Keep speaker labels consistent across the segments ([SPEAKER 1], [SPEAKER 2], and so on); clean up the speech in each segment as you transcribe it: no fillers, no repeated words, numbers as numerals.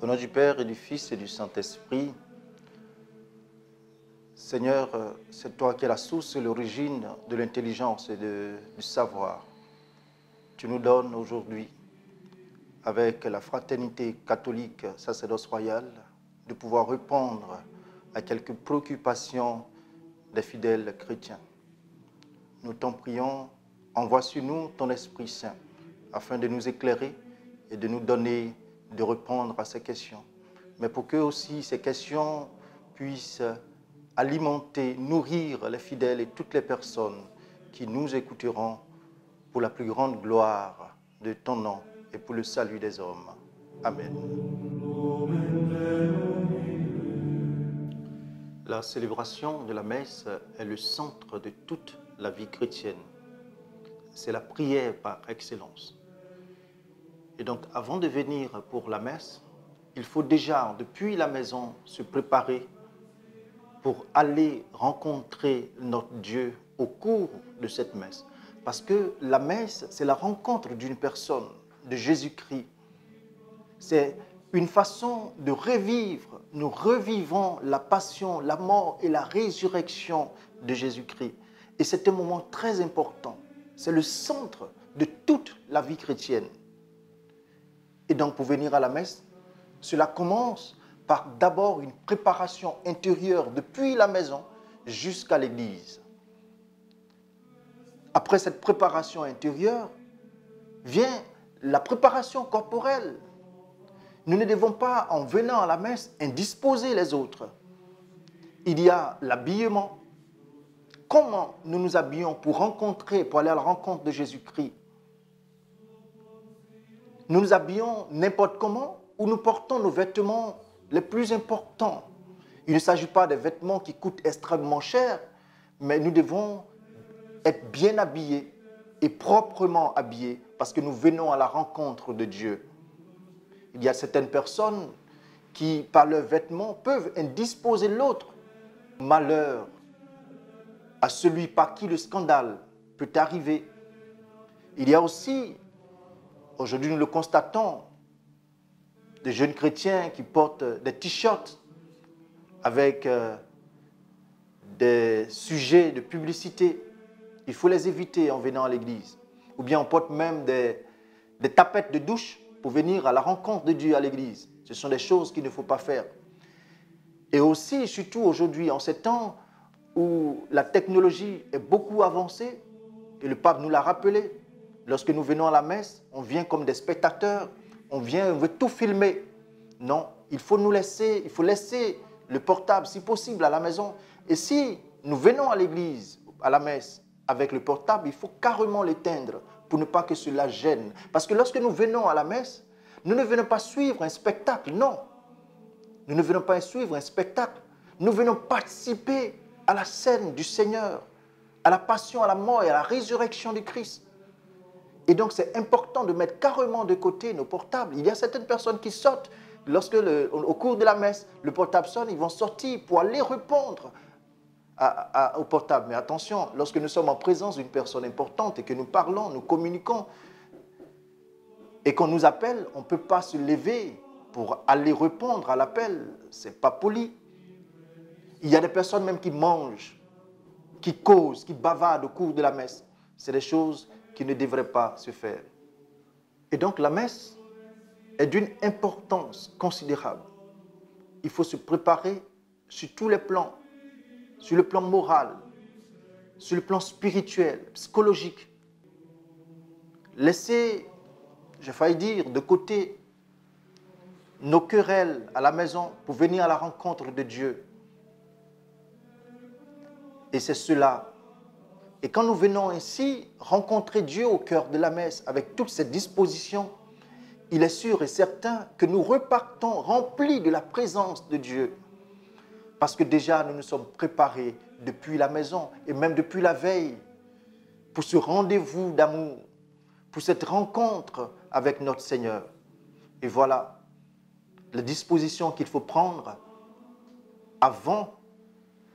[SPEAKER 1] Au nom du Père et du Fils et du Saint-Esprit, Seigneur, c'est toi qui es la source et l'origine de l'intelligence et du savoir. Tu nous donnes aujourd'hui, avec la fraternité catholique sacerdoce royal, de pouvoir répondre à quelques préoccupations des fidèles chrétiens. Nous t'en prions, envoie sur nous ton Esprit Saint, afin de nous éclairer et de nous donner de répondre à ces questions. Mais pour que aussi ces questions puissent alimenter, nourrir les fidèles et toutes les personnes qui nous écouteront pour la plus grande gloire de ton nom et pour le salut des hommes. Amen. La célébration de la messe est le centre de toute la vie chrétienne. C'est la prière par excellence. Et donc, avant de venir pour la messe, il faut déjà, depuis la maison, se préparer pour aller rencontrer notre Dieu au cours de cette messe. Parce que la messe, c'est la rencontre d'une personne, de Jésus-Christ. C'est une façon de revivre. Nous revivons la passion, la mort et la résurrection de Jésus-Christ. Et c'est un moment très important. C'est le centre de toute la vie chrétienne. Et donc, pour venir à la messe, cela commence par d'abord une préparation intérieure depuis la maison jusqu'à l'église. Après cette préparation intérieure, vient la préparation corporelle. Nous ne devons pas, en venant à la messe, indisposer les autres. Il y a l'habillement. Comment nous nous habillons pour aller à la rencontre de Jésus-Christ? Nous nous habillons n'importe comment ou nous portons nos vêtements les plus importants. Il ne s'agit pas des vêtements qui coûtent extrêmement cher, mais nous devons être bien habillés et proprement habillés parce que nous venons à la rencontre de Dieu. Il y a certaines personnes qui, par leurs vêtements, peuvent indisposer l'autre. Malheur à celui par qui le scandale peut arriver. Il y a aussi, aujourd'hui nous le constatons, des jeunes chrétiens qui portent des t-shirts avec des sujets de publicité. Il faut les éviter en venant à l'église. Ou bien on porte même des tapettes de douche pour venir à la rencontre de Dieu à l'église. Ce sont des choses qu'il ne faut pas faire. Et aussi, surtout aujourd'hui, en ces temps où la technologie est beaucoup avancée, et le pape nous l'a rappelé, lorsque nous venons à la messe, on vient comme des spectateurs, on veut tout filmer. Non, il faut laisser le portable, si possible, à la maison. Et si nous venons à l'église, à la messe, avec le portable, il faut carrément l'éteindre pour ne pas que cela gêne. Parce que lorsque nous venons à la messe, nous ne venons pas suivre un spectacle, non. Nous ne venons pas suivre un spectacle. Nous venons participer à la scène du Seigneur, à la passion, à la mort et à la résurrection de Christ. Et donc, c'est important de mettre carrément de côté nos portables. Il y a certaines personnes qui sortent, au cours de la messe, le portable sonne, ils vont sortir pour aller répondre au portable. Mais attention, lorsque nous sommes en présence d'une personne importante et que nous parlons, nous communiquons, et qu'on nous appelle, on ne peut pas se lever pour aller répondre à l'appel. Ce n'est pas poli. Il y a des personnes même qui mangent, qui causent, qui bavardent au cours de la messe. C'est des choses qui ne devraient pas se faire. Et donc la messe est d'une importance considérable. Il faut se préparer sur tous les plans, sur le plan moral, sur le plan spirituel, psychologique. Laissez, j'ai failli dire, de côté nos querelles à la maison pour venir à la rencontre de Dieu. Et c'est cela. Et quand nous venons ainsi rencontrer Dieu au cœur de la messe avec toutes ces dispositions, il est sûr et certain que nous repartons remplis de la présence de Dieu. Parce que déjà, nous nous sommes préparés depuis la maison et même depuis la veille pour ce rendez-vous d'amour, pour cette rencontre avec notre Seigneur. Et voilà les dispositions qu'il faut prendre avant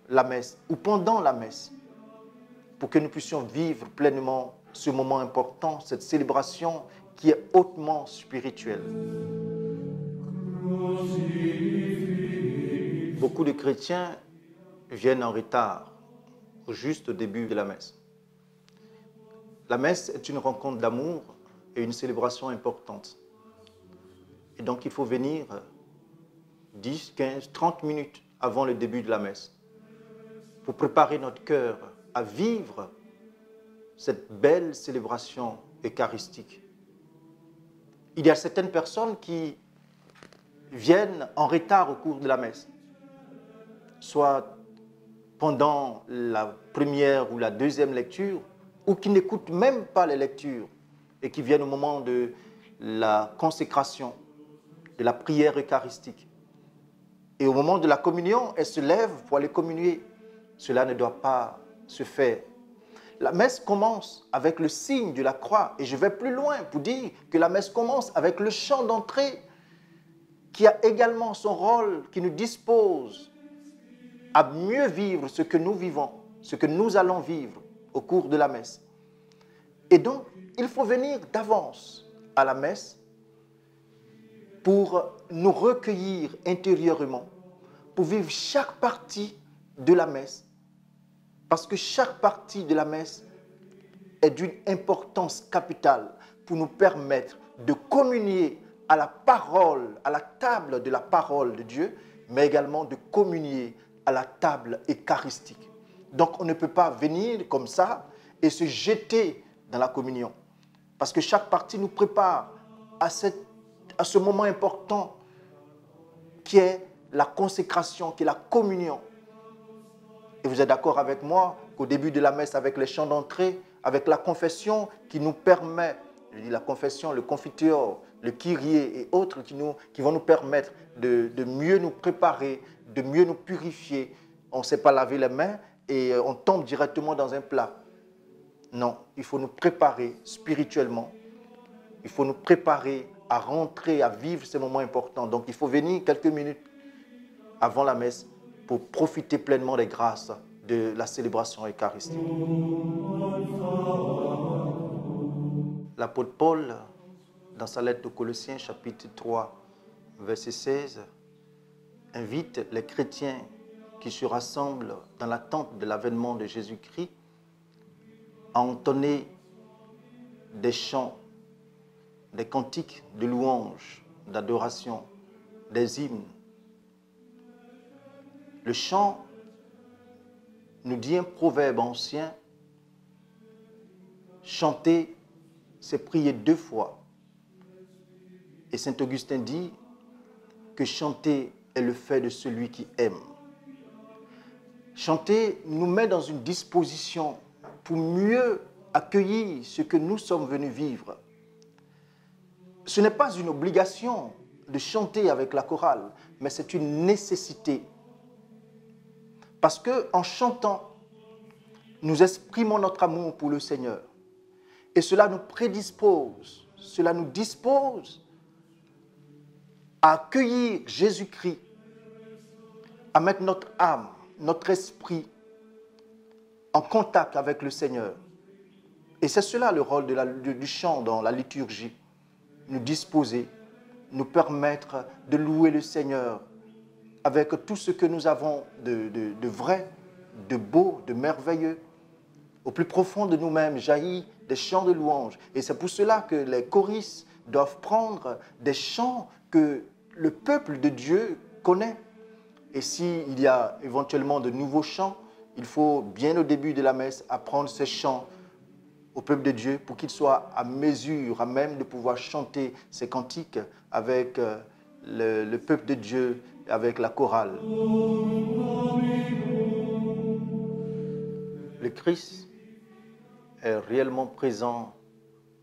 [SPEAKER 1] la messe ou pendant la messe pour que nous puissions vivre pleinement ce moment important, cette célébration qui est hautement spirituelle. Beaucoup de chrétiens viennent en retard, au juste début de la messe. La messe est une rencontre d'amour et une célébration importante. Et donc il faut venir 10, 15, 30 minutes avant le début de la messe pour préparer notre cœur à vivre cette belle célébration eucharistique. Il y a certaines personnes qui viennent en retard au cours de la messe, soit pendant la première ou la deuxième lecture, ou qui n'écoutent même pas les lectures et qui viennent au moment de la consécration, de la prière eucharistique. Et au moment de la communion, elles se lèvent pour aller communier. Cela ne doit pas se faire. La messe commence avec le signe de la croix. Et je vais plus loin pour dire que la messe commence avec le chant d'entrée qui a également son rôle, qui nous dispose à mieux vivre ce que nous vivons, ce que nous allons vivre au cours de la messe. Et donc, il faut venir d'avance à la messe pour nous recueillir intérieurement, pour vivre chaque partie de la messe, parce que chaque partie de la messe est d'une importance capitale pour nous permettre de communier à la parole, à la table de la parole de Dieu, mais également de communier à la table eucharistique. Donc on ne peut pas venir comme ça et se jeter dans la communion, parce que chaque partie nous prépare à ce moment important qui est la consécration, qui est la communion. Et vous êtes d'accord avec moi qu'au début de la messe, avec les chants d'entrée, avec la confession qui nous permet, je dis la confession, le confiteor, le kyrie et autres qui vont nous permettre de mieux nous préparer, de mieux nous purifier. On ne sait pas laver les mains et on tombe directement dans un plat. Non, il faut nous préparer spirituellement. Il faut nous préparer à rentrer, à vivre ces moments importants. Donc il faut venir quelques minutes avant la messe pour profiter pleinement des grâces de la célébration eucharistique. L'apôtre Paul, dans sa lettre aux Colossiens, chapitre 3, verset 16, invite les chrétiens qui se rassemblent dans l'attente de l'avènement de Jésus-Christ à entonner des chants, des cantiques de louange, d'adoration, des hymnes. Le chant, nous dit un proverbe ancien, chanter, c'est prier 2 fois. Et saint Augustin dit que chanter est le fait de celui qui aime. Chanter nous met dans une disposition pour mieux accueillir ce que nous sommes venus vivre. Ce n'est pas une obligation de chanter avec la chorale, mais c'est une nécessité. Parce qu'en chantant, nous exprimons notre amour pour le Seigneur. Et cela nous prédispose, cela nous dispose à accueillir Jésus-Christ, à mettre notre âme, notre esprit en contact avec le Seigneur. Et c'est cela le rôle du chant dans la liturgie. Nous disposer, nous permettre de louer le Seigneur avec tout ce que nous avons de vrai, de beau, de merveilleux. Au plus profond de nous-mêmes jaillit des chants de louange. Et c'est pour cela que les choristes doivent prendre des chants que le peuple de Dieu connaît. Et s'il y a éventuellement de nouveaux chants, il faut bien au début de la messe apprendre ces chants au peuple de Dieu pour qu'il soit à mesure, à même de pouvoir chanter ces cantiques avec le peuple de Dieu, avec la chorale. Le Christ est réellement présent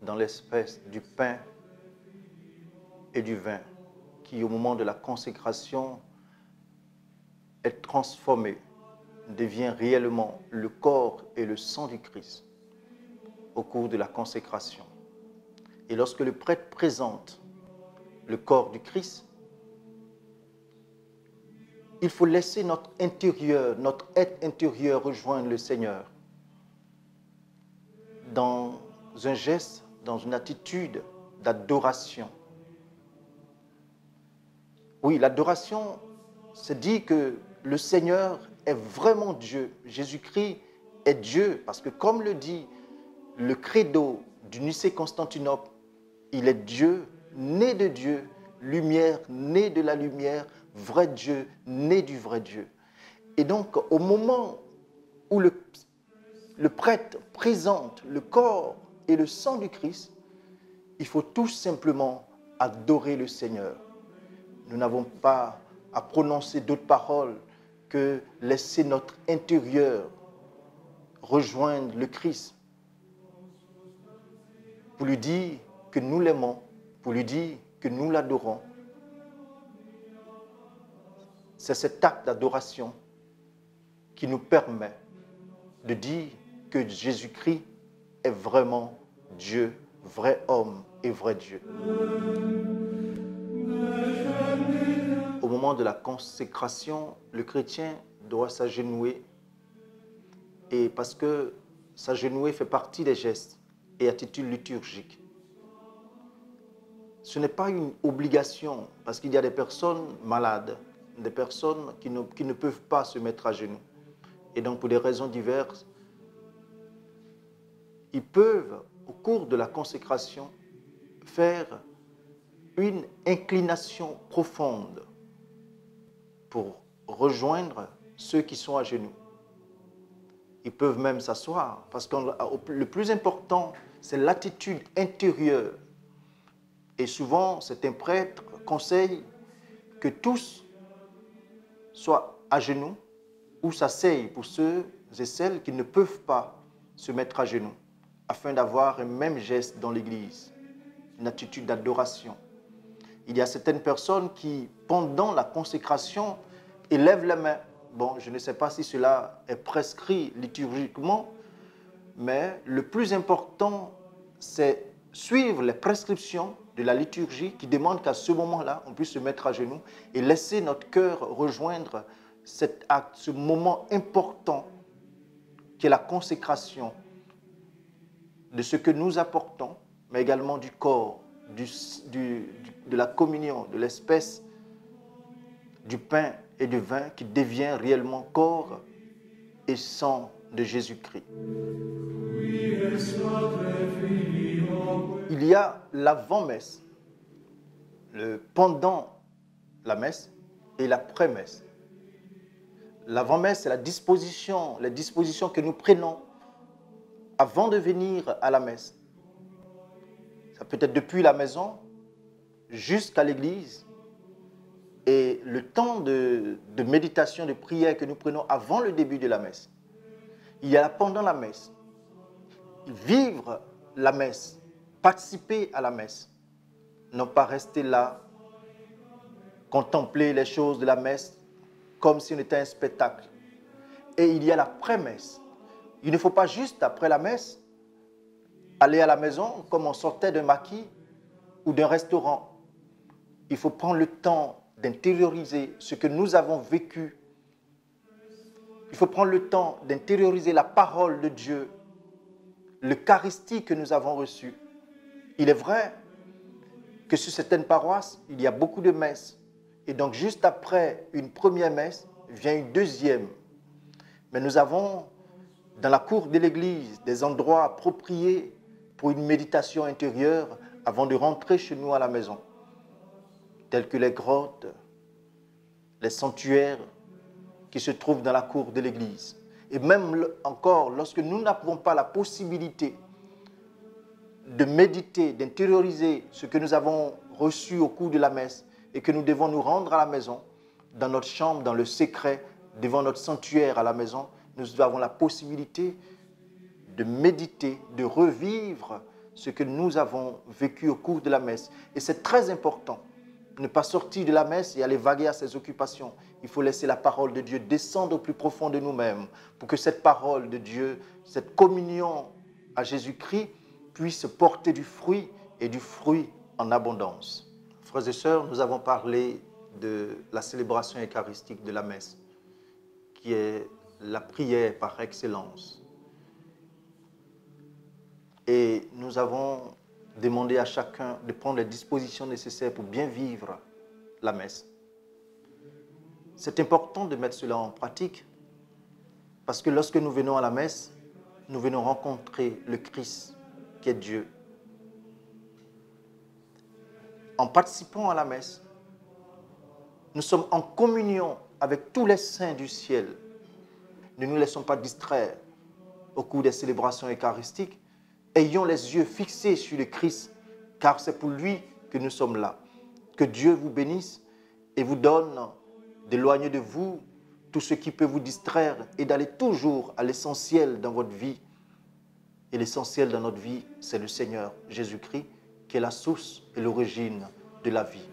[SPEAKER 1] dans l'espèce du pain et du vin qui, au moment de la consécration, est transformé, devient réellement le corps et le sang du Christ au cours de la consécration. Et lorsque le prêtre présente le corps du Christ, il faut laisser notre intérieur, notre être intérieur rejoindre le Seigneur dans un geste, dans une attitude d'adoration, Oui, l'adoration, c'est dit que le Seigneur est vraiment Dieu. Jésus-Christ est Dieu, parce que comme le dit le credo du Nicée-Constantinople, il est Dieu, né de Dieu, lumière, né de la lumière, vrai Dieu, né du vrai Dieu. Et donc, au moment où le prêtre présente le corps et le sang du Christ, il faut tout simplement adorer le Seigneur. Nous n'avons pas à prononcer d'autres paroles que laisser notre intérieur rejoindre le Christ pour lui dire que nous l'aimons, pour lui dire que nous l'adorons. C'est cet acte d'adoration qui nous permet de dire que Jésus-Christ est vraiment Dieu, vrai homme et vrai Dieu. Au moment de la consécration, le chrétien doit s'agenouiller, et parce que s'agenouiller fait partie des gestes et attitudes liturgiques. Ce n'est pas une obligation, parce qu'il y a des personnes malades, des personnes qui ne peuvent pas se mettre à genoux. Et donc, pour des raisons diverses, ils peuvent, au cours de la consécration, faire une inclination profonde pour rejoindre ceux qui sont à genoux. Ils peuvent même s'asseoir, parce que le plus important, c'est l'attitude intérieure. Et souvent, certains prêtres conseillent que tous soient à genoux ou s'asseyent pour ceux et celles qui ne peuvent pas se mettre à genoux, afin d'avoir un même geste dans l'Église, une attitude d'adoration. Il y a certaines personnes qui, pendant la consécration, élèvent la main. Bon, je ne sais pas si cela est prescrit liturgiquement, mais le plus important, c'est suivre les prescriptions de la liturgie qui demande qu'à ce moment-là, on puisse se mettre à genoux et laisser notre cœur rejoindre cet acte, ce moment important qui est la consécration de ce que nous apportons, mais également du corps, de la communion, de l'espèce, du pain et du vin qui devient réellement corps et sang de Jésus-Christ. Il y a l'avant-messe, le pendant la messe et l'après-messe. L'avant-messe, c'est les dispositions que nous prenons avant de venir à la messe. Ça peut être depuis la maison jusqu'à l'église. Et le temps de méditation, de prière que nous prenons avant le début de la messe. Il y a pendant la messe. Vivre la messe, participer à la messe. Non pas rester là, contempler les choses de la messe comme si on était un spectacle. Et il y a l'après-messe. Il ne faut pas juste après la messe aller à la maison comme on sortait d'un maquis ou d'un restaurant. Il faut prendre le temps d'intérioriser ce que nous avons vécu. Il faut prendre le temps d'intérioriser la parole de Dieu, l'Eucharistie que nous avons reçue. Il est vrai que sur certaines paroisses, il y a beaucoup de messes. Et donc, juste après une première messe, vient une deuxième. Mais nous avons, dans la cour de l'église, des endroits appropriés pour une méditation intérieure avant de rentrer chez nous à la maison, tels que les grottes, les sanctuaires qui se trouvent dans la cour de l'église. Et même encore, lorsque nous n'avons pas la possibilité de méditer, d'intérioriser ce que nous avons reçu au cours de la messe et que nous devons nous rendre à la maison, dans notre chambre, dans le secret, devant notre sanctuaire à la maison, nous avons la possibilité de méditer, de revivre ce que nous avons vécu au cours de la messe. Et c'est très important. Ne pas sortir de la messe et aller vaguer à ses occupations. Il faut laisser la parole de Dieu descendre au plus profond de nous-mêmes pour que cette parole de Dieu, cette communion à Jésus-Christ puisse porter du fruit et du fruit en abondance. Frères et sœurs, nous avons parlé de la célébration eucharistique de la messe, qui est la prière par excellence. Et nous avons demandé à chacun de prendre les dispositions nécessaires pour bien vivre la messe. C'est important de mettre cela en pratique parce que lorsque nous venons à la messe, nous venons rencontrer le Christ qui est Dieu. En participant à la messe, nous sommes en communion avec tous les saints du ciel. Ne nous laissons pas distraire au cours des célébrations eucharistiques. Ayons les yeux fixés sur le Christ, car c'est pour lui que nous sommes là. Que Dieu vous bénisse et vous donne d'éloigner de vous tout ce qui peut vous distraire et d'aller toujours à l'essentiel dans votre vie. Et l'essentiel dans notre vie, c'est le Seigneur Jésus-Christ, qui est la source et l'origine de la vie.